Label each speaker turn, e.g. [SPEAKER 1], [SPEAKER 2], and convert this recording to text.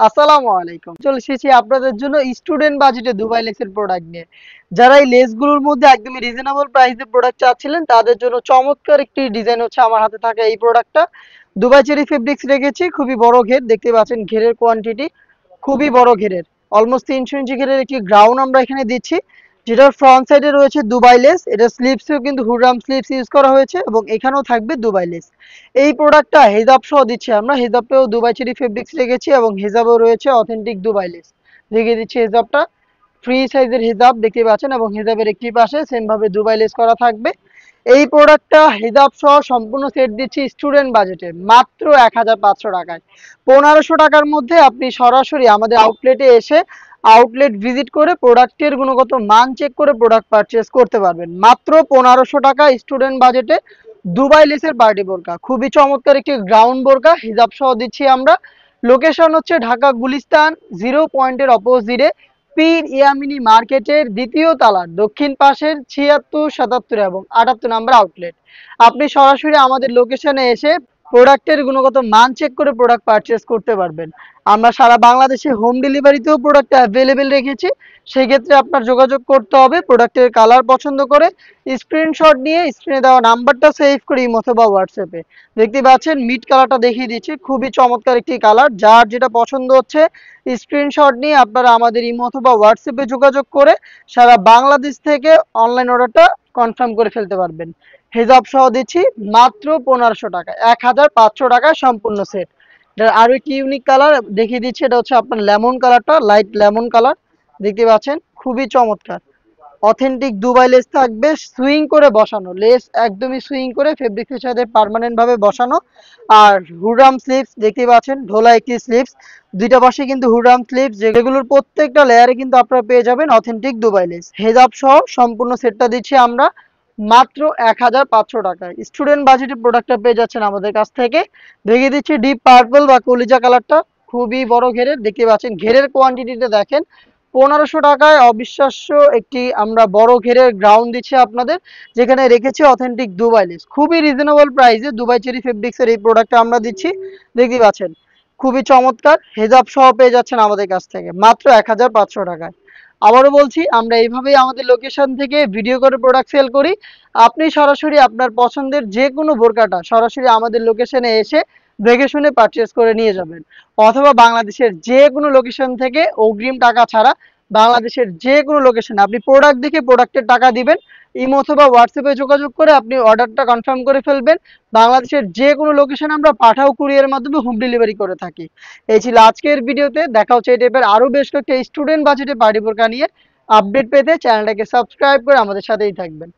[SPEAKER 1] আসসালামু আলাইকুম। চলে এসেছি আপনাদের জন্য স্টুডেন্ট বাজেটে দুবাই লেসের প্রোডাক্ট নিয়ে। যারা এই লেসগুলোর মধ্যে একদমই রিজনেবল প্রাইসে প্রোডাক্ট চাচ্ছিলেন তাদের জন্য চমৎকার একটি ডিজাইন হচ্ছে আমার হাতে থাকা এই প্রোডাক্টটা। দুবাই চেরি ফেব্রিক্স রেখেছি, খুবই বড় ঘের, দেখতে পাচ্ছেন ঘেরের কোয়ান্টিটি খুবই বড় ঘেরের। অলমোস্ট 300 ইঞ্চি ঘেরের একটি গ্রাউন্ড আমরা এখানে দিচ্ছি, যেটার ফ্রন্ট সাইডে রয়েছে দুবাই লেস। এটা স্লিভসেও কিন্তু হুডরাম স্লিভস ইউজ করা হয়েছে এবং এখানেও থাকবে দুবাই লেস। এই প্রোডাক্টটা হেজাব সহ দিচ্ছি আমরা, হেজাবটাও দুবাই চেরি ফেব্রিক্স রেখেছি এবং হেজাবও রয়েছে অথেন্টিক দুবাই লেস। দেখিয়ে দিচ্ছি হেজাবটা, ফ্রি সাইজের হেজাব দেখতে পাচ্ছেন এবং হেজাবের একটি পাশে সেম ভাবে দুবাই লেস করা থাকবে। এই প্রোডাক্টটা হেজাব সহ সম্পূর্ণ সেট দিচ্ছি স্টুডেন্ট বাজেটে মাত্র 1500 টাকায়। 1500 টাকার মধ্যে আপনি সরাসরি আমাদের আউটলেটে এসে আউটলেট ভিজিট করে প্রোডাক্টের গুণগত মান চেক করে প্রোডাক্ট পারচেস করতে পারবেন মাত্র 1500 টাকা স্টুডেন্ট বাজেটে। দুবাই লেসের পার্টি বোরকা, খুবই চমৎকার একটি গ্রাউন্ড বোরকা, হিজাব সহ দিচ্ছি আমরা। লোকেশন হচ্ছে ঢাকা গুলিস্তান 0 পয়েন্টের অপোজিটে পীর ইয়ামিনী মার্কেটের দ্বিতীয় তলার দক্ষিণ পাশের 76, 77 এবং 78 নাম্বার আউটলেট। আপনি সরাসরি আমাদের লোকেশনে এসে প্রোডাক্টের গুণগত মান চেক করে প্রোডাক্ট পারচেস করতে পারবেন। আমরা সারা বাংলাদেশে হোম ডেলিভারিতেও প্রোডাক্ট অ্যাভেলেবেল রেখেছি। সেই ক্ষেত্রে আপনার যোগাযোগ করতে হবে প্রোডাক্টের কালার পছন্দ করে স্ক্রিনশট নিয়ে স্ক্রিনে দেওয়া নাম্বারটা সেভ করে ইমো অথবা হোয়াটসঅ্যাপে। দেখতে পাচ্ছেন মিড কালারটা দেখিয়ে দিচ্ছি, খুবই চমৎকার একটি কালার। যার যেটা পছন্দ হচ্ছে স্ক্রিনশট নিয়ে আপনারা আমাদের ইমো অথবা হোয়াটসঅ্যাপে যোগাযোগ করে সারা বাংলাদেশ থেকে অনলাইন অর্ডারটা কনফার্ম করে ফেলতে পারবেন। হেজাব সহ দিচ্ছি মাত্র 1500 টাকা, 1500 টাকায় সম্পূর্ণ সেট। এটার আরো একটি ইউনিক কালার দেখিয়ে দিচ্ছি, এটা হচ্ছে আপনার লেমন কালারটা, লাইট লেমন কালার দেখতে পাচ্ছেন, খুবই চমৎকার। অথেন্টিক দুবাই লেস থাকবে, সুইং করে বসানো লেস, একদমই সুইং করে ফেব্রিকের সাথে পার্মানেন্ট ভাবে বসানো। আর হুডরাম স্লিভস দেখতে পাচ্ছেন, ঢোলা একটি স্লিভস, দুইটা পাশে কিন্তু হুডরাম স্লিভস, যেগুলোর প্রত্যেকটা লেয়ারে কিন্তু আপনারা পেয়ে যাবেন অথেন্টিক দুবাই লেস। হেজাব সহ সম্পূর্ণ সেটটা দিচ্ছি আমরা মাত্র 1500 টাকায়। স্টুডেন্ট বাজেটে প্রোডাক্টটা পেয়ে যাচ্ছেন আমাদের কাছ থেকে। দেখিয়ে দিচ্ছি ডিপ পার্পল বা কলিজা কালারটা, খুবই বড় ঘেরের, দেখতে পাচ্ছেন ঘেরের কোয়ান্টিটিটা দেখেন। 1500 টাকায় অবিশ্বাস্য একটি আমরা বড় ঘেরের গ্রাউন্ড দিচ্ছি আপনাদের, যেখানে রেখেছি অথেন্টিক দুবাই লেস। খুবই রিজনেবল প্রাইসে দুবাই চেরি ফেব্রিক্সের এই প্রোডাক্টটা আমরা দিচ্ছি, দেখতে পাচ্ছেন খুবই চমৎকার। হেজাব সহ পেয়ে যাচ্ছেন আমাদের কাছ থেকে মাত্র 1500 টাকায়। আবারও বলছি, আমরা এইভাবেই আমাদের লোকেশন থেকে ভিডিও করে প্রোডাক্ট সেল করি। আপনি সরাসরি আপনার পছন্দের যে কোনো বোরকাটা সরাসরি আমাদের লোকেশনে এসে দেখে শুনে পারচেস করে নিয়ে যাবেন, অথবা বাংলাদেশের যে কোনো লোকেশন থেকে অগ্রিম টাকা ছাড়া বাংলাদেশের যে কোনো লোকেশনে আপনি প্রোডাক্ট দেখে প্রোডাক্টের টাকা দিবেন, ইমো অথবা হোয়াটসঅ্যাপে যোগাযোগ করে আপনি অর্ডারটা কনফার্ম করে ফেলবেন। বাংলাদেশের যে কোনো লোকেশনে আমরা পাঠাও কুরিয়ারের মাধ্যমে হোম ডেলিভারি করে থাকি। এই ছিল আজকের ভিডিওতে, দেখা হচ্ছে এই টাইপের আরো বেশ কয়েকটা স্টুডেন্ট বাজেটে পার্টি বোরকা নিয়ে। আপডেট পেতে চ্যানেলটাকে সাবস্ক্রাইব করে আমাদের সাথেই থাকবেন।